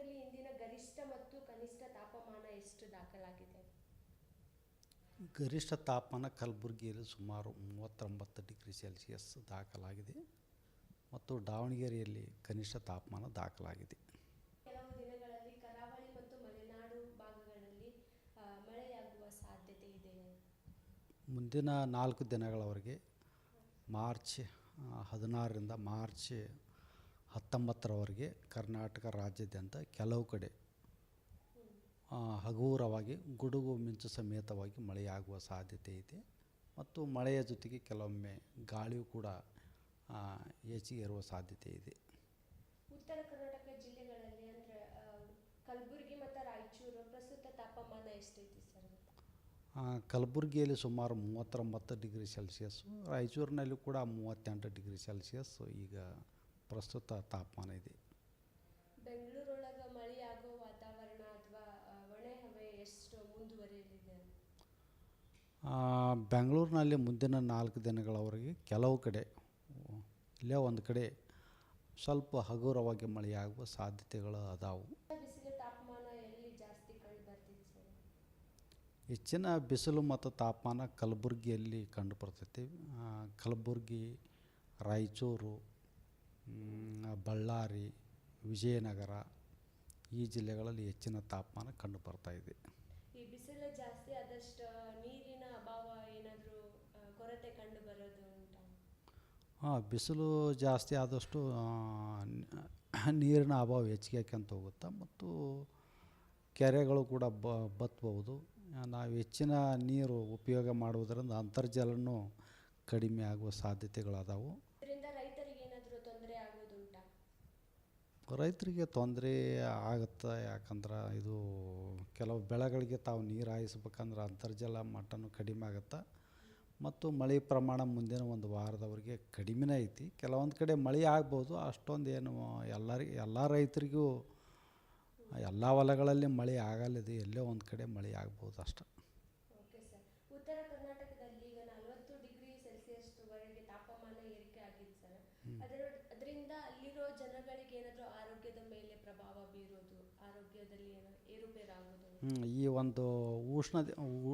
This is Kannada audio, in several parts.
ಕರ್ನಾಟಕದಲ್ಲಿ ಇಂದಿನ ಗರಿಷ್ಠ ಮತ್ತು ಕನಿಷ್ಠ ತಾಪಮಾನ ಎಷ್ಟು ದಾಖಲಾಗಿದೆ? ಗರಿಷ್ಠ ತಾಪಮಾನ ಕಲಬುರಗಿಯಲ್ಲಿ ಸುಮಾರು 39 ಡಿಗ್ರಿ ಸೆಲ್ಸಿಯಸ್ ದಾಖಲಾಗಿದೆ ಮತ್ತು ದಾವಣಗೆರೆಯಲ್ಲಿ ಕನಿಷ್ಠ ತಾಪಮಾನ ದಾಖಲಾಗಿದೆ. ಕೆಲವು ದಿನಗಳಲ್ಲಿ ಕರಾವಳಿ ಮತ್ತು ಮಲೆನಾಡು ಭಾಗಗಳಲ್ಲಿ ಮಳೆಯಾಗುವ ಸಾಧ್ಯತೆ ಇದೆಯೇ? ಮುಂದಿನ 4 ದಿನಗಳವರೆಗೆ ಮಾರ್ಚ್ 16ರಿಂದ ಮಾರ್ಚ್ 19ರವರೆಗೆ ಕರ್ನಾಟಕ ರಾಜ್ಯಾದ್ಯಂತ ಕೆಲವು ಕಡೆ ಹಗುರವಾಗಿ ಗುಡುಗು ಮಿಂಚು ಸಮೇತವಾಗಿ ಮಳೆಯಾಗುವ ಸಾಧ್ಯತೆ ಇದೆ ಮತ್ತು ಮಳೆಯ ಜೊತೆಗೆ ಕೆಲವೊಮ್ಮೆ ಗಾಳಿಯೂ ಕೂಡ ಹೆಚ್ಚಿಗೆ ಇರುವ ಸಾಧ್ಯತೆ ಇದೆ. ಉತ್ತರ ಕರ್ನಾಟಕ ಜಿಲ್ಲೆಗಳಲ್ಲಿ ಅಂದರೆ ಕಲಬುರಗಿ ಮತ್ತು ರಾಯಚೂರು ಪ್ರಸ್ತುತ ತಾಪಮಾನ ಎಷ್ಟೈತಿ ಸರ್? ಕಲಬುರಗಿಯಲ್ಲಿ ಸುಮಾರು 39 ಡಿಗ್ರಿ ಸೆಲ್ಸಿಯಸ್ಸು, ರಾಯಚೂರಿನಲ್ಲಿ ಕೂಡ 38 ಡಿಗ್ರಿ ಸೆಲ್ಸಿಯಸ್ ಈಗ ಪ್ರಸ್ತುತ ತಾಪಮಾನ ಇದೆ. ಬೆಂಗಳೂರೊಳಗೆ ಮಳೆಯಾಗೋ ವಾತಾವರಣ ಅಥವಾ ಒಣ ಹವೆ ಎಷ್ಟು ಮುಂದುವರಿಯಲಿದೆ? ಬೆಂಗಳೂರಿನಲ್ಲಿ ಮುಂದಿನ 4 ದಿನಗಳವರೆಗೆ ಕೆಲವು ಕಡೆ ಇಲ್ಲೇ ಒಂದು ಕಡೆ ಸ್ವಲ್ಪ ಹಗುರವಾಗಿ ಮಳೆಯಾಗುವ ಸಾಧ್ಯತೆಗಳು ಅದಾವು. ಬಿಸಿಲು ತಾಪಮಾನ ಎಲ್ಲಿ ಜಾಸ್ತಿ ಕಂಡು ಬರ್ತಿದೆ ಸರ್? ಹೆಚ್ಚಿನ ಬಿಸಿಲು ಮತ್ತು ತಾಪಮಾನ ಕಲಬುರಗಿಯಲ್ಲಿ ಕಂಡು ಬರ್ತೈತಿ. ಕಲಬುರಗಿ, ರಾಯಚೂರು, ಬಳ್ಳಾರಿ, ವಿಜಯನಗರ ಈ ಜಿಲ್ಲೆಗಳಲ್ಲಿ ಹೆಚ್ಚಿನ ತಾಪಮಾನ ಕಂಡು ಬರ್ತಾ ಇದೆ. ಈ ಬಿಸಿಲು ಜಾಸ್ತಿ ಆದಷ್ಟು ನೀರಿನ ಅಭಾವ ಏನಾದರೂ ಕೊರತೆ ಕಂಡು ಬರೋದು ಉಂಟಾ? ಬಿಸಿಲು ಜಾಸ್ತಿ ಆದಷ್ಟು ನೀರಿನ ಅಭಾವ ಹೆಚ್ಚಿಗೆ ಆಕ್ಯಂತ ಹೋಗುತ್ತೆ ಮತ್ತು ಕೆರೆಗಳು ಕೂಡ ಬತ್ತಬಹುದು. ನಾವು ಹೆಚ್ಚಿನ ನೀರು ಉಪಯೋಗ ಮಾಡುವುದರಿಂದ ಅಂತರ್ಜಲನೂ ಕಡಿಮೆ ಆಗುವ ಸಾಧ್ಯತೆಗಳದಾವು. ಇದರಿಂದ ರೈತರಿಗೆ ಏನಾದರೂ ತೊಂದರೆ ಆಗೋದುಂಟಾ? ರೈತರಿಗೆ ತೊಂದರೆ ಆಗುತ್ತೆ. ಯಾಕಂದ್ರೆ ಇದು ಕೆಲವು ಬೆಳೆಗಳಿಗೆ ತಾವು ನೀರು ಹಾಯಿಸ್ಬೇಕಂದ್ರೆ ಅಂತರ್ಜಲ ಮಟ್ಟನೂ ಕಡಿಮೆ ಆಗುತ್ತೆ ಮತ್ತು ಮಳೆ ಪ್ರಮಾಣ ಮುಂದಿನ ಒಂದು ವಾರದವರೆಗೆ ಕಡಿಮೆನೇ ಐತಿ. ಕೆಲವೊಂದು ಕಡೆ ಮಳೆ ಆಗ್ಬೋದು, ಅಷ್ಟೊಂದು ಏನು ಎಲ್ಲ ರೈತರಿಗೂ ಎಲ್ಲ ಹೊಲಗಳಲ್ಲಿ ಮಳೆ ಆಗಲಿದೆ, ಎಲ್ಲೋ ಒಂದು ಕಡೆ ಮಳೆ ಆಗ್ಬೋದು ಅಷ್ಟೆ. Okay sir. ಉತ್ತರ ಕರ್ನಾಟಕದಲ್ಲಿ ಈಗ 40 ಡಿಗ್ರಿ ಸೆಲ್ಸಿಯಸ್ವರೆಗೆ ತಾಪಮಾನ ಏರಿಕೆ ಆಗಿದೆ ಸರ್. ಅದರಿಂದ ಅಲ್ಲಿರೋ ಜನಗಳಿಗೆ ಏನಾದರೂ ಆರೋಗ್ಯದ ಮೇಲೆ ಪ್ರಭಾವ ಬೀರೋದು, ಆರೋಗ್ಯದಲ್ಲಿ ಏರುಪೇರಾಗೋದು? ಈ ಒಂದು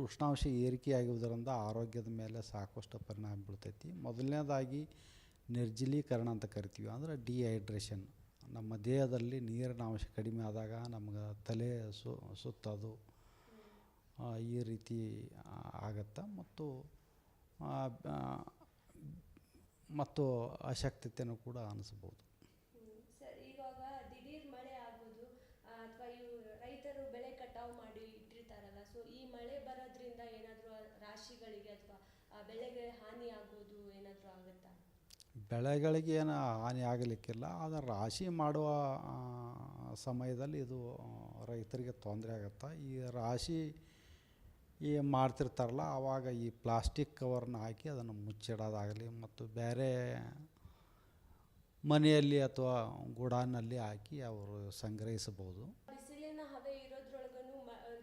ಉಷ್ಣಾಂಶ ಏರಿಕೆಯಾಗುವುದರಿಂದ ಆರೋಗ್ಯದ ಮೇಲೆ ಸಾಕಷ್ಟು ಪರಿಣಾಮ ಬೀಳ್ತೈತಿ. ಮೊದಲನೇದಾಗಿ ನಿರ್ಜಲೀಕರಣ ಅಂತ ಕರಿತೀವಿ, ಅಂದರೆ ಡಿಹೈಡ್ರೇಷನ್. ನಮ್ಮ ದೇಹದಲ್ಲಿ ನೀರಿನ ಅಂಶ ಕಡಿಮೆ ಆದಾಗ ನಮ್ಗೆ ತಲೆ ಸುತ್ತೋದು ಈ ರೀತಿ ಆಗತ್ತೆ ಮತ್ತು ಅಶಕ್ತತೆಯೂ ಕೂಡ ಅನಿಸ್ಬೋದು. ಸರ್, ಇವಾಗ ದಿಢೀರ್ ಮಳೆ ಆಗೋದು ಅಥವಾ ಇವು ರೈತರು ಬೆಳೆ ಕಟಾವು ಮಾಡಿ ಇಟ್ಟಿರ್ತಾರಲ್ಲ, ಸೊ ಈ ಮಳೆ ಬರೋದ್ರಿಂದ ಏನಾದರೂ ರಾಶಿಗಳಿಗೆ ಅಥವಾ ಬೆಳೆಗೆ ಹಾನಿ ಆಗೋದು ಏನಾದರೂ ಆಗುತ್ತಾ? ಬೆಳೆಗಳಿಗೆ ಏನು ಹಾನಿ ಆಗಲಿಕ್ಕಿಲ್ಲ, ಆದರೆ ರಾಶಿ ಮಾಡುವ ಸಮಯದಲ್ಲಿ ಇದು ರೈತರಿಗೆ ತೊಂದರೆ ಆಗುತ್ತೆ. ಈ ರಾಶಿ ಮಾಡ್ತಿರ್ತಾರಲ್ಲ, ಆವಾಗ ಈ ಪ್ಲಾಸ್ಟಿಕ್ ಕವರ್ನ ಹಾಕಿ ಅದನ್ನು ಮುಚ್ಚಿಡೋದಾಗಲಿ ಮತ್ತು ಬೇರೆ ಮನೆಯಲ್ಲಿ ಅಥವಾ ಗುಡಾನಲ್ಲಿ ಹಾಕಿ ಅವರು ಸಂಗ್ರಹಿಸಬಹುದು. ಬಿಸಿಲಿನ ಹವೆ ಇರೋದ್ರೊಳಗೂ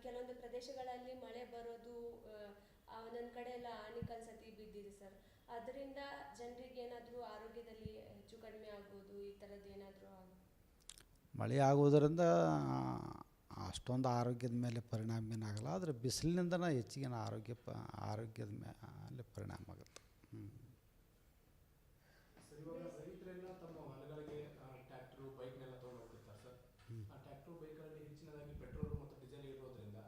ಕೆಲವೊಂದು ಪ್ರದೇಶಗಳಲ್ಲಿ ಮಳೆ ಬರೋದು ಒಂದೊಂದು ಕಡೆ ಎಲ್ಲ ಆನಿಕಲ್ಸತಿ ಬಿದ್ದಿದೆ ಸರ್. ಅದರಿಂದ ಜನರಿಗೆ ಏನಾದರೂ ಆರೋಗ್ಯದಲ್ಲಿ ಹೆಚ್ಚು ಕಡಿಮೆ ಆಗ್ಬೋದು, ಈ ಥರದ್ದು ಏನಾದರೂ ಮಳೆ ಆಗೋದರಿಂದ ಅಷ್ಟೊಂದು ಆರೋಗ್ಯದ ಮೇಲೆ ಪರಿಣಾಮ ಏನಾಗಲ್ಲ, ಆದರೆ ಬಿಸಿಲಿನಿಂದನೇ ಹೆಚ್ಚಿಗೆ ಆರೋಗ್ಯದ ಮೇಲೆ ಪರಿಣಾಮ ಆಗುತ್ತೆ. ರೈತರೆಲ್ಲ ತಮ್ಮ ಹೊಲಗಳಿಗೆ ಟ್ರ್ಯಾಕ್ಟರು ಬೈಕ್ನೆಲ್ಲ ತೊಗೊಂಡು ಹೋಗ್ತಿರ್ತಾರೆ ಸರ್. ಆ ಟ್ರ್ಯಾಕ್ಟರ್ ಬೈಕ್ಗಳಲ್ಲಿ ಹೆಚ್ಚಿನದಾಗಿ ಪೆಟ್ರೋಲ್ ಮತ್ತು ಡೀಸೆಲ್ ಇರೋದ್ರಿಂದ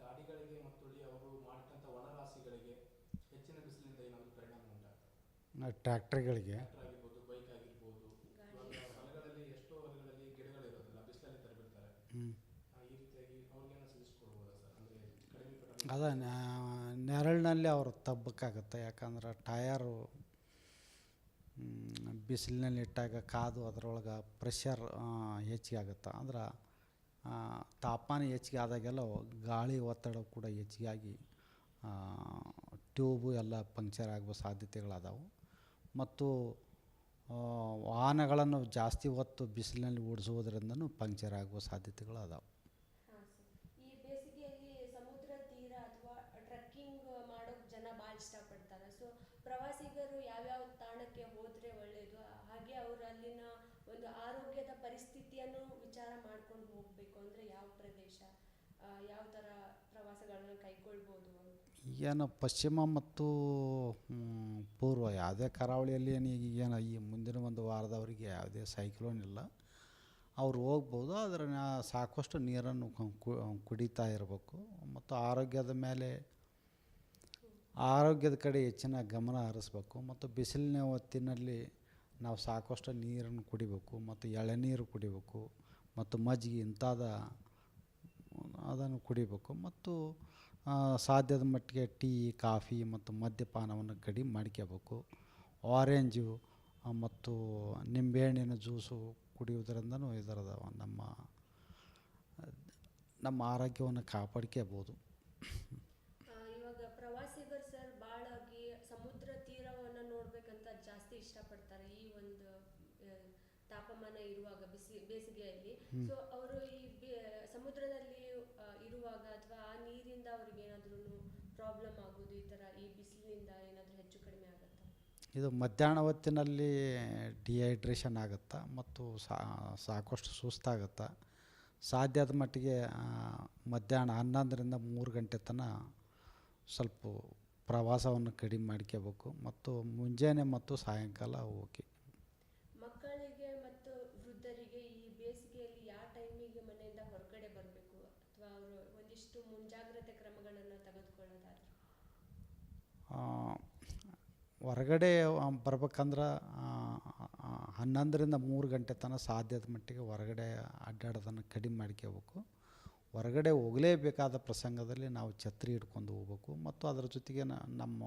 ಗಾಡಿಗಳಿಗೆ ಮತ್ತು ಅವರು ಮಾಡಿದಂಥ ಒಣರಾಶಿಗಳಿಗೆ ಹೆಚ್ಚಿನ ಬಿಸಿಲಿಂದ ಏನಾದರೂ ಪರಿಣಾಮ ಉಂಟಾಗ್ತದೆ? ಟ್ರ್ಯಾಕ್ಟರ್ಗಳಿಗೆ ಆಗಿರ್ಬೋದು, ಬೈಕ್ ಆಗಿರ್ಬೋದು. ಹೊಲಗಳಲ್ಲಿ ಎಷ್ಟೋ ಹೊಲಗಳಲ್ಲಿ ಗಿಡಗಳಿರೋದಿಲ್ಲ, ಬಿಸಿಲಲ್ಲಿ ತರಬಿಡ್ತಾರೆ. ಈ ರೀತಿಯಾಗಿ ಅವ್ರಿಗೇನೋ ಸಜೆಸ್ಟ್ ಕೊಡ್ಬೋದಾ ಸರ್? ಅಂದರೆ ಕಡಿಮೆ ಅದ ನೆರಳಿನಲ್ಲಿ ಅವರು ತಬ್ಬಕ್ಕಾಗುತ್ತೆ. ಯಾಕಂದ್ರೆ ಟಯರು ಬಿಸಿಲಿನಲ್ಲಿ ಇಟ್ಟಾಗ ಕಾದು ಅದರೊಳಗೆ ಪ್ರೆಷರ್ ಹೆಚ್ಚಿಗೆ ಆಗುತ್ತೆ. ಅಂದ್ರೆ ತಾಪಮಾನ ಹೆಚ್ಚಿಗೆ ಆದಾಗೆಲ್ಲ ಗಾಳಿ ಒತ್ತಡ ಕೂಡ ಹೆಚ್ಚಿಗೆ ಆಗಿ ಟ್ಯೂಬು ಎಲ್ಲ ಪಂಕ್ಚರ್ ಆಗುವ ಸಾಧ್ಯತೆಗಳದಾವು ಮತ್ತು ವಾಹನಗಳನ್ನು ಜಾಸ್ತಿ ಹೊತ್ತು ಬಿಸಿಲಿನಲ್ಲಿ ಓಡಿಸುವುದರಿಂದನೂ ಪಂಕ್ಚರ್ ಆಗುವ ಸಾಧ್ಯತೆಗಳು ಅದಾವೆ. ಈ ಬೇಸಿಗೆಯಲ್ಲಿ ಸಮುದ್ರ ತೀರ ಅಥವಾ ಟ್ರೆಕ್ಕಿಂಗ್ ಮಾಡೋಕೆ ಜನ ಭಾಳ ಇಷ್ಟಪಡ್ತಾರೆ. ಸೊ ಪ್ರವಾಸಿಗರು ಯಾವ್ಯಾವ ತಾಣಕ್ಕೆ ಹೋದರೆ ಒಳ್ಳೆಯದು, ಹಾಗೆ ಅವರು ಅಲ್ಲಿನ ಒಂದು ಆರೋಗ್ಯದ ಪರಿಸ್ಥಿತಿಯನ್ನು ವಿಚಾರ ಮಾಡ್ಕೊಂಡು ಹೋಗ್ಬೇಕು ಯಾವ ಥರ ಪ್ರವಾಸಗಳನ್ನು ಕೈಗೊಳ್ಬೋದು ಅಂತ? ಈಗೇನು ಪಶ್ಚಿಮ ಮತ್ತು ಪೂರ್ವ ಯಾವುದೇ ಕರಾವಳಿಯಲ್ಲಿ ಏನು ಈಗೇನು ಈ ಮುಂದಿನ ಒಂದು ವಾರದವರೆಗೆ ಯಾವುದೇ ಸೈಕ್ಲೋನ್ ಇಲ್ಲ. ಅವ್ರು ಹೋಗ್ಬೋದು, ಆದರೆ ಸಾಕಷ್ಟು ನೀರನ್ನು ಕುಡಿತಾ ಇರಬೇಕು ಮತ್ತು ಆರೋಗ್ಯದ ಕಡೆ ಹೆಚ್ಚಿನ ಗಮನ ಹರಿಸ್ಬೇಕು. ಮತ್ತು ಬಿಸಿಲಿನ ಹೊತ್ತಿನಲ್ಲಿ ನಾವು ಸಾಕಷ್ಟು ನೀರನ್ನು ಕುಡಿಬೇಕು ಮತ್ತು ಎಳನೀರು ಕುಡಿಬೇಕು ಮತ್ತು ಮಜ್ಜಿಗೆ ಅದನ್ನು ಕುಡಿಬೇಕು. ಮತ್ತು ಸಾಧ್ಯದ ಮಟ್ಟಿಗೆ ಟೀ, ಕಾಫಿ ಮತ್ತು ಮದ್ಯಪಾನವನ್ನು ಕಡಿಮೆ ಮಾಡ್ಕೋಬೇಕು. ಆರೆಂಜು ಮತ್ತು ನಿಂಬೆಹಣ್ಣಿನ ಜ್ಯೂಸು ಕುಡಿಯೋದ್ರಿಂದನೂ ಇದರದ ನಮ್ಮ ಆರೋಗ್ಯವನ್ನು ಕಾಪಾಡ್ಕೋಬೋದು. ಇವಾಗ ಪ್ರವಾಸಿಗರು ಸರ್ ಭಾಳಾಗಿ ಸಮುದ್ರ ತೀರವನ್ನು ನೋಡ್ಬೇಕಂತ ಜಾಸ್ತಿ ಇಷ್ಟಪಡ್ತಾರೆ ಈ ಒಂದು ತಾಪಮಾನ ಇರುವಾಗ, ಬೇಸಿಗೆಯಲ್ಲಿ. ಸೊ ಅವರು ಈ ಸಮುದ್ರದಲ್ಲಿ ಇರುವಾಗ ಅಥವಾ ಆ ನೀರಿಂದ ಅವ್ರಿಗೆ ಏನಾದ್ರೂ ಪ್ರಾಬ್ಲಮ್ ಆಗೋದು, ಈ ಥರ ಈ ಬಿಸಿಲಿನಿಂದ ಏನಾದರೂ ಹೆಚ್ಚು ಕಡಿಮೆ ಆಗುತ್ತಾ? ಇದು ಮಧ್ಯಾಹ್ನ ಹೊತ್ತಿನಲ್ಲಿ ಡಿಹೈಡ್ರೇಷನ್ ಆಗುತ್ತೆ ಮತ್ತು ಸಾಕಷ್ಟು ಸುಸ್ತಾಗುತ್ತೆ. ಸಾಧ್ಯದ ಮಟ್ಟಿಗೆ ಮಧ್ಯಾಹ್ನ 11ರಿಂದ 3 ಗಂಟೆ ತನಕ ಸ್ವಲ್ಪ ಪ್ರವಾಸವನ್ನು ಕಡಿಮೆ ಮಾಡ್ಕೋಬೇಕು ಮತ್ತು ಮುಂಜಾನೆ ಮತ್ತು ಸಾಯಂಕಾಲ ಓಕೆ. ಮಕ್ಕಳಿಗೆ ಮತ್ತು ವೃದ್ಧರಿಗೆ ಈ ಬೇಸಿಗೆಯಲ್ಲಿ ಯಾವ ಟೈಮಿಗೆ ಮನೆಯಿಂದ ಹೊರಗಡೆ ಬರಬೇಕು ಅಥವಾ ಅವರು ಒಂದಿಷ್ಟು ಮುಂಜಾಗ್ರತೆ ಕ್ರಮಗಳನ್ನು ತೆಗೆದುಕೊಳ್ಳೋದಾದ್ರೆ? ಹೊರಗಡೆ ಬರ್ಬೇಕಂದ್ರೆ 11ರಿಂದ 3 ಗಂಟೆ ತನಕ ಸಾಧ್ಯದ ಮಟ್ಟಿಗೆ ಹೊರಗಡೆ ಅಡ್ಡಾಡೋದನ್ನು ಕಡಿಮೆ ಮಾಡ್ಕೋಬೇಕು. ಹೊರಗಡೆ ಹೋಗಲೇಬೇಕಾದ ಪ್ರಸಂಗದಲ್ಲಿ ನಾವು ಛತ್ರಿ ಹಿಡ್ಕೊಂಡು ಹೋಗ್ಬೇಕು ಮತ್ತು ಅದರ ಜೊತೆಗೆ ನಮ್ಮ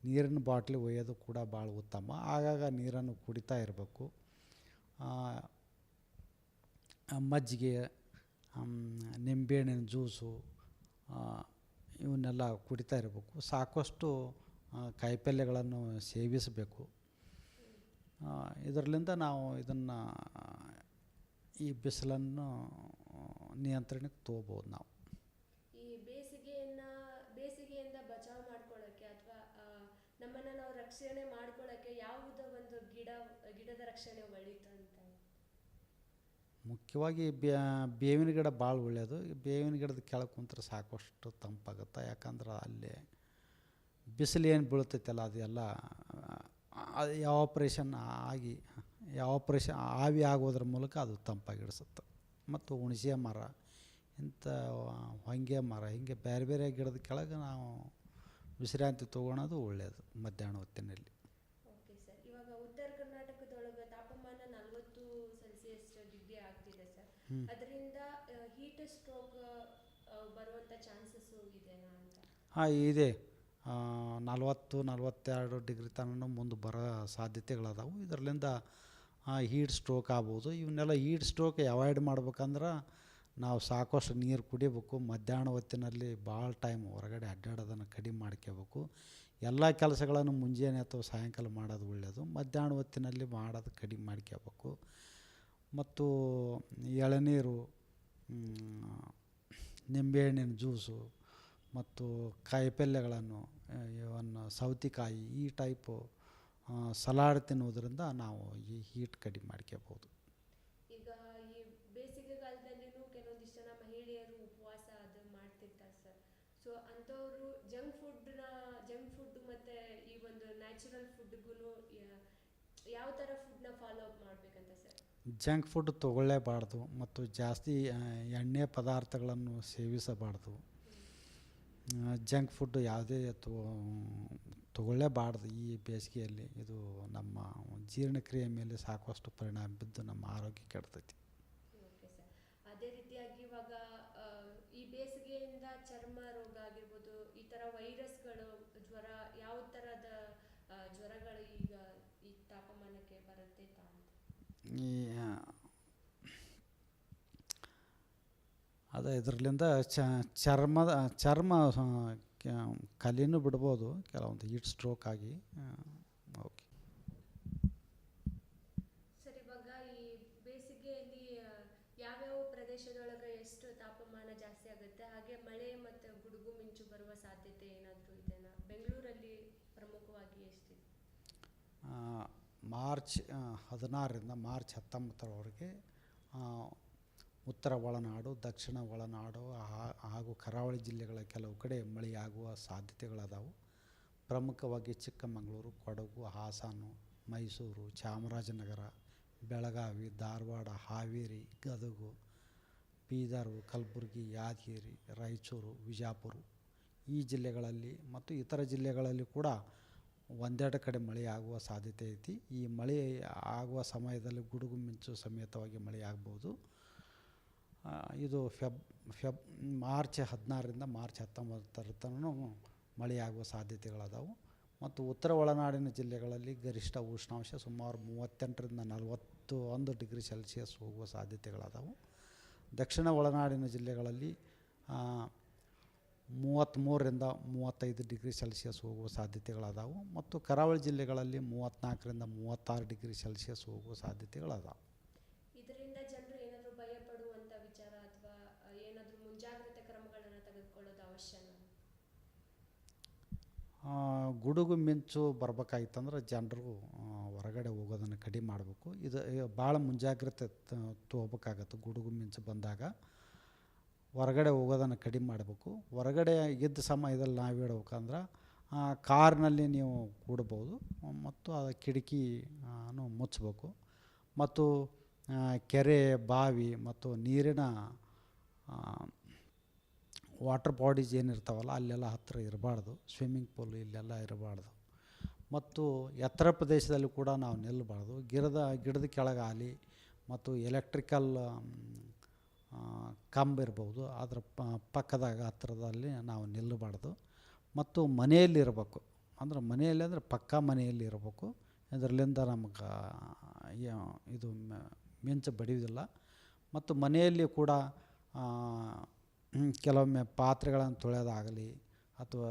ನೀರಿನ ಬಾಟ್ಲಿ ಒಯ್ಯೋದು ಕೂಡ ಭಾಳ ಉತ್ತಮ. ಆಗಾಗ ನೀರನ್ನು ಕುಡಿತಾ ಇರಬೇಕು. ಮಜ್ಜಿಗೆ, ನಿಂಬೆಹಣ್ಣಿನ ಜ್ಯೂಸು ಇವನ್ನೆಲ್ಲ ಕುಡಿತಾ ಇರಬೇಕು. ಸಾಕಷ್ಟು ಕಾಯಿಪಲ್ಯಗಳನ್ನು ಸೇವಿಸಬೇಕು. ಇದರಿಂದ ನಾವು ಈ ಬಿಸಿಲನ್ನು ನಿಯಂತ್ರಣಕ್ಕೆ ತೊಗೋಬೋದು ನಾವು. ಈ ಬೇಸಿಗೆಯಿಂದ ಬಚಾವ್ ಮಾಡ್ಕೊಳ್ಳೋಕ್ಕೆ ಅಥವಾ ನಮ್ಮನ್ನು ನಾವು ರಕ್ಷಣೆ ಮಾಡ್ಕೊಳ್ಳೋಕ್ಕೆ ಯಾವುದೋ ಒಂದು ಗಿಡದ ರಕ್ಷಣೆ ಒಳಿತು ಅಂತ? ಮುಖ್ಯವಾಗಿ ಬೇವಿನ ಗಿಡ ಭಾಳ ಒಳ್ಳೆಯದು. ಬೇವಿನ ಗಿಡದ ಕೆಳಗೆ ಕುಂತ್ರೆ ಸಾಕಷ್ಟು ತಂಪಾಗುತ್ತೆ. ಯಾಕಂದ್ರೆ ಅಲ್ಲಿ ಬಿಸಿಲು ಏನು ಬೀಳ್ತೈತಲ್ಲ ಅದೆಲ್ಲ ಎವಾಪ್ರೇಷನ್ ಆವಿ ಆಗೋದ್ರ ಮೂಲಕ ಅದು ತಂಪಾಗಿಡಿಸುತ್ತೆ. ಮತ್ತು ಹುಣಸೆ ಮರ, ಇಂಥ ಹೊಂಗೆ ಮರ, ಹೀಗೆ ಬೇರೆ ಬೇರೆ ಗಿಡದ ಕೆಳಗೆ ನಾವು ವಿಶ್ರಾಂತಿ ತೊಗೊಳೋದು ಒಳ್ಳೆಯದು ಮಧ್ಯಾಹ್ನ ಹೊತ್ತಿನಲ್ಲಿ. ಓಕೆ ಸರ್, ಇವಾಗ ಉತ್ತರ ಕರ್ನಾಟಕದೊಳಗೆ ತಾಪಮಾನ 40 ಸೆಲ್ಸಿಯಸ್ ಡಿಗ್ರಿ ಆಗ್ತಿದೆ ಸರ್. ಅದರಿಂದ ಹೀಟ್ ಸ್ಟ್ರೋಕ್ ಬರುವಂಥ ಚಾನ್ಸಸ್ಸು ಇದೆನಾ ಅಂತ? ಇದೆ. 40-42 ಡಿಗ್ರಿ ತನಕ ಮುಂದೆ ಬರೋ ಸಾಧ್ಯತೆಗಳದಾವು. ಇದರಿಂದ ಹೀಟ್ ಸ್ಟ್ರೋಕ್ ಆಗ್ಬೋದು. ಇವನ್ನೆಲ್ಲ ಹೀಟ್ ಸ್ಟ್ರೋಕ್ ಅವಾಯ್ಡ್ ಮಾಡ್ಬೇಕಂದ್ರೆ ನಾವು ಸಾಕಷ್ಟು ನೀರು ಕುಡಿಬೇಕು. ಮಧ್ಯಾಹ್ನ ಹೊತ್ತಿನಲ್ಲಿ ಭಾಳ ಟೈಮ್ ಹೊರಗಡೆ ಅಡ್ಡಾಡೋದನ್ನು ಕಡಿಮೆ ಮಾಡ್ಕೋಬೇಕು. ಎಲ್ಲ ಕೆಲಸಗಳನ್ನು ಮುಂಜಾನೆ ಅಥವಾ ಸಾಯಂಕಾಲ ಮಾಡೋದು ಒಳ್ಳೆಯದು. ಮಧ್ಯಾಹ್ನ ಹೊತ್ತಿನಲ್ಲಿ ಮಾಡೋದು ಕಡಿಮೆ ಮಾಡ್ಕೋಬೇಕು. ಮತ್ತು ಎಳನೀರು, ನಿಂಬೆಹಣ್ಣಿನ ಜ್ಯೂಸು ಮತ್ತು ಕಾಯಿಪಲ್ಯಗಳನ್ನು, ಇವನ್ ಸೌತೆಕಾಯಿ, ಈ ಟೈಪು ಸಲಾಡ್ ತಿನ್ನೋದ್ರಿಂದ ನಾವು ಈ ಹೀಟ್ ಕಡಿಮೆ ಮಾಡ್ಕೋಬೋದು. ಈಗ ಈ ಬೇಸಿಗೆಗಾಲದಲ್ಲಿನೂ ಕೆಲವೊಂದಿಷ್ಟು ಜನ ಮಹಿಳೆಯರು ಉಪವಾಸ ಅದು ಮಾಡ್ತಿರ್ತಾರೆ ಸರ್. ಸೊ ಅಂಥವರು ಜಂಕ್ ಫುಡ್ ಮತ್ತು ಈ ಒಂದು ನ್ಯಾಚುರಲ್ ಫುಡ್ಗೂ ಯಾವ ಥರ ಫುಡ್ನ ಫಾಲೋ ಅಪ್ ಮಾಡಬೇಕಂತ ಸರ್? ಜಂಕ್ ಫುಡ್ ತೊಗೊಳ್ಳೇಬಾರ್ದು ಮತ್ತು ಜಾಸ್ತಿ ಎಣ್ಣೆ ಪದಾರ್ಥಗಳನ್ನು ಸೇವಿಸಬಾರ್ದು. ಜಂಕ್ ಫುಡ್ ಯಾವುದೇ ತೊಗೊಳ್ಳೇಬಾರ್ದು ಈ ಬೇಸಿಗೆಯಲ್ಲಿ. ಇದು ನಮ್ಮ ಜೀರ್ಣಕ್ರಿಯೆ ಮೇಲೆ ಸಾಕಷ್ಟು ಪರಿಣಾಮ ಬಿದ್ದು ನಮ್ಮ ಆರೋಗ್ಯ ಕೆಡ್ತೈತಿ. ಓಕೆ ಸರ್, ಅದೇ ರೀತಿಯಾಗಿ ಇವಾಗ ಈ ಬೇಸಿಗೆಯಿಂದ ಚರ್ಮ ರೋಗ ಆಗಿರ್ಬೋದು, ಈ ಥರ ವೈರಸ್ಗಳು, ಜ್ವರ, ಯಾವ ಥರದ ಜ್ವರಗಳು ಈಗ ಈ ತಾಪಮಾನಕ್ಕೆ ಬರುತ್ತೆ ಅಂತ? ಇದರಿಂದ ಚರ್ಮ ಕಲಿನೂ ಬಿಡ್ಬೋದು ಕೆಲವೊಂದು ಹೀಟ್ ಸ್ಟ್ರೋಕ್ ಆಗಿ. ಓಕೆ ಸರ್, ಇವಾಗ ಈ ಬೇಸಿಗೆಯಲ್ಲಿ ಯಾವ್ಯಾವ ಪ್ರದೇಶದೊಳಗೆ ಎಷ್ಟು ತಾಪಮಾನ ಜಾಸ್ತಿ ಆಗುತ್ತೆ, ಹಾಗೆ ಮಳೆ ಮತ್ತು ಗುಡುಗು ಮಿಂಚು ಬರುವ ಸಾಧ್ಯತೆ ಏನಾದರೂ ಇದೆನಾ? ಬೆಂಗಳೂರಲ್ಲಿ ಪ್ರಮುಖವಾಗಿ ಎಷ್ಟಿದೆ? ಮಾರ್ಚ್ 16ರಿಂದ ಮಾರ್ಚ್ 19ರವರೆಗೆ ಉತ್ತರ ಒಳನಾಡು, ದಕ್ಷಿಣ ಒಳನಾಡು ಹಾಗೂ ಕರಾವಳಿ ಜಿಲ್ಲೆಗಳ ಕೆಲವು ಕಡೆ ಮಳೆಯಾಗುವ ಸಾಧ್ಯತೆಗಳದಾವು. ಪ್ರಮುಖವಾಗಿ ಚಿಕ್ಕಮಗಳೂರು, ಕೊಡಗು, ಹಾಸನ, ಮೈಸೂರು, ಚಾಮರಾಜನಗರ, ಬೆಳಗಾವಿ, ಧಾರವಾಡ, ಹಾವೇರಿ, ಗದಗ, ಬೀದರು, ಕಲಬುರಗಿ, ಯಾದಗಿರಿ, ರಾಯಚೂರು, ವಿಜಯಪುರ ಈ ಜಿಲ್ಲೆಗಳಲ್ಲಿ ಮತ್ತು ಇತರ ಜಿಲ್ಲೆಗಳಲ್ಲಿ ಕೂಡ ಒಂದೆರಡು ಕಡೆ ಮಳೆಯಾಗುವ ಸಾಧ್ಯತೆ ಐತಿ. ಈ ಮಳೆ ಆಗುವ ಸಮಯದಲ್ಲಿ ಗುಡುಗು ಮಿಂಚು ಸಮೇತವಾಗಿ ಮಳೆ ಆಗ್ಬೋದು. ಇದು ಮಾರ್ಚ್ 16ರಿಂದ ಮಾರ್ಚ್ 19 ತನಕ ಮಳೆಯಾಗುವ ಸಾಧ್ಯತೆಗಳದಾವು. ಮತ್ತು ಉತ್ತರ ಒಳನಾಡಿನ ಜಿಲ್ಲೆಗಳಲ್ಲಿ ಗರಿಷ್ಠ ಉಷ್ಣಾಂಶ ಸುಮಾರು 38ರಿಂದ 41 ಡಿಗ್ರಿ ಸೆಲ್ಸಿಯಸ್ ಹೋಗುವ ಸಾಧ್ಯತೆಗಳದಾವು. ದಕ್ಷಿಣ ಒಳನಾಡಿನ ಜಿಲ್ಲೆಗಳಲ್ಲಿ 33ರಿಂದ 35 ಡಿಗ್ರಿ ಸೆಲ್ಸಿಯಸ್ ಹೋಗುವ ಸಾಧ್ಯತೆಗಳದಾವು. ಮತ್ತು ಕರಾವಳಿ ಜಿಲ್ಲೆಗಳಲ್ಲಿ 34ರಿಂದ 36 ಡಿಗ್ರಿ ಸೆಲ್ಸಿಯಸ್ ಹೋಗುವ ಸಾಧ್ಯತೆಗಳದಾವು. ಇದರಿಂದ ಜನರು ಏನಾದರೂ ಭಯ ಪಡುವಂಥ ವಿಚಾರ ಅಥವಾ ಏನಾದರೂ ಮುಂಜಾಗ್ರತೆ ಕ್ರಮಗಳನ್ನು ತೆಗೆದುಕೊಳ್ಳೋದು ಅವಶ್ಯನಾ? ಗುಡುಗು ಮಿಂಚು ಬರ್ಬೇಕಾಗಿತ್ತಂದ್ರೆ ಜನರು ಹೊರಗಡೆ ಹೋಗೋದನ್ನು ಕಡಿಮೆ ಮಾಡಬೇಕು. ಇದು ಭಾಳ ಮುಂಜಾಗ್ರತೆ ತೊಗೋಬೇಕಾಗತ್ತೆ. ಗುಡುಗು ಮಿಂಚು ಬಂದಾಗ ಹೊರಗಡೆ ಹೋಗೋದನ್ನು ಕಡಿಮೆ ಮಾಡಬೇಕು. ಹೊರಗಡೆ ಇದ್ದ ಸಮಯದಲ್ಲಿ ನಾವು ಹೇಳ್ಬೇಕಂದ್ರೆ ಕಾರ್ನಲ್ಲಿ ನೀವು ಕೂಡ್ಬೋದು ಮತ್ತು ಆ ಕಿಟಕಿನೂ ಮುಚ್ಚಬೇಕು. ಮತ್ತು ಕೆರೆ, ಬಾವಿ ಮತ್ತು ನೀರಿನ ವಾಟರ್ ಬಾಡೀಸ್ ಏನಿರ್ತಾವಲ್ಲ ಅಲ್ಲೆಲ್ಲ ಹತ್ತಿರ ಇರಬಾರ್ದು. ಸ್ವಿಮ್ಮಿಂಗ್ ಪೂಲ್ ಇಲ್ಲೆಲ್ಲ ಇರಬಾರ್ದು. ಮತ್ತು ಎತ್ತರ ಪ್ರದೇಶದಲ್ಲಿ ಕೂಡ ನಾವು ನಿಲ್ಲಬಾರ್ದು. ಗಿಡದ ಕೆಳಗಾಗಲಿ ಮತ್ತು ಎಲೆಕ್ಟ್ರಿಕಲ್ ಕಂಬ ಇರ್ಬೋದು ಅದರ ಪಕ್ಕದಾಗ ಹತ್ತಿರದಲ್ಲಿ ನಾವು ನಿಲ್ಲಬಾರ್ದು. ಮತ್ತು ಮನೆಯಲ್ಲಿ ಇರಬೇಕು. ಅಂದ್ರೆ ಮನೆಯಲ್ಲಿ ಅಂದರೆ ಪಕ್ಕಾ ಮನೆಯಲ್ಲಿ ಇರಬೇಕು. ಇದರಿಂದ ನಮಗೆ ಇದು ಮಿಂಚು ಬಡಿಯೋದಿಲ್ಲ. ಮತ್ತು ಮನೆಯಲ್ಲಿ ಕೂಡ ಕೆಲವೊಮ್ಮೆ ಪಾತ್ರೆಗಳನ್ನು ತೊಳೆಯೋದಾಗಲಿ ಅಥವಾ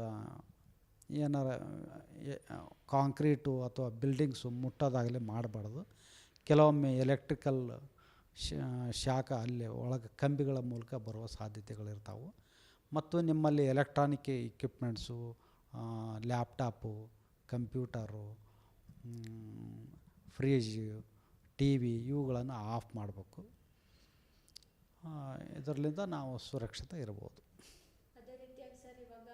ಏನಾರ ಕಾಂಕ್ರೀಟು ಅಥವಾ ಬಿಲ್ಡಿಂಗ್ಸು ಮುಟ್ಟೋದಾಗಲಿ ಮಾಡಬಾರ್ದು. ಕೆಲವೊಮ್ಮೆ ಎಲೆಕ್ಟ್ರಿಕಲ್ ಶಾಖ ಅಲ್ಲಿ ಒಳಗೆ ಕಂಬಿಗಳ ಮೂಲಕ ಬರುವ ಸಾಧ್ಯತೆಗಳಿರ್ತಾವೆ. ಮತ್ತು ನಿಮ್ಮಲ್ಲಿ electronic equipments, laptop, computer, fridge, T V ಇವುಗಳನ್ನು ಆಫ್ ಮಾಡಬೇಕು. ಇದರಿಂದ ನಾವು ಸುರಕ್ಷಿತ ಇರ್ಬೋದು. ಅದೇ ರೀತಿಯಾಗಿ ಸರ್, ಇವಾಗ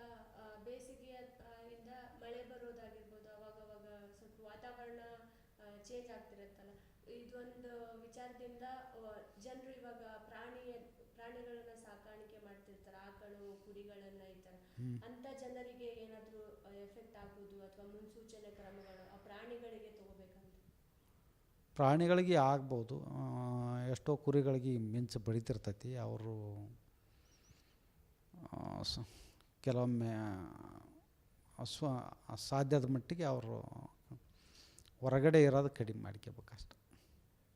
ಬೇಸಿಗೆಯಿಂದ ಮಳೆ ಬರೋದಾಗಿರ್ಬೋದು, ಅವಾಗವಾಗ ಸ್ವಲ್ಪ ವಾತಾವರಣ ಚೇಂಜ್ ಆಗ್ತಿರುತ್ತಲ್ಲ, ಇದೊಂದು ವಿಚಾರದಿಂದ ಜನರು ಇವಾಗ ಪ್ರಾಣಿಗಳನ್ನ ಸಾಕಾಣಿಕೆ ಮಾಡ್ತಿರ್ತಾರೆ, ಆಕಳು, ಕುರಿಗಳನ್ನ ಈ ಥರ ಅಂಥ ಜನರಿಗೆ ಏನಾದರೂ ಎಫೆಕ್ಟ್ ಆಗೋದು ಅಥವಾ ಮುನ್ಸೂಚನೆ ಕ್ರಮಗಳು ಆ ಪ್ರಾಣಿಗಳಿಗೆ ತಗೋಬೇಕಂತ? ಪ್ರಾಣಿಗಳಿಗೆ ಆಗ್ಬೋದು. ಎಷ್ಟೋ ಕುರಿಗಳಿಗೆ ಮಿಂಚು ಬಡಿತಿರ್ತೈತಿ. ಅವರು ಕೆಲವೊಮ್ಮೆ ಸಾಧ್ಯದ ಮಟ್ಟಿಗೆ ಅವರು ಹೊರಗಡೆ ಇರೋದು ಕಡಿಮೆ ಮಾಡ್ಕೋಬೇಕಷ್ಟೆ.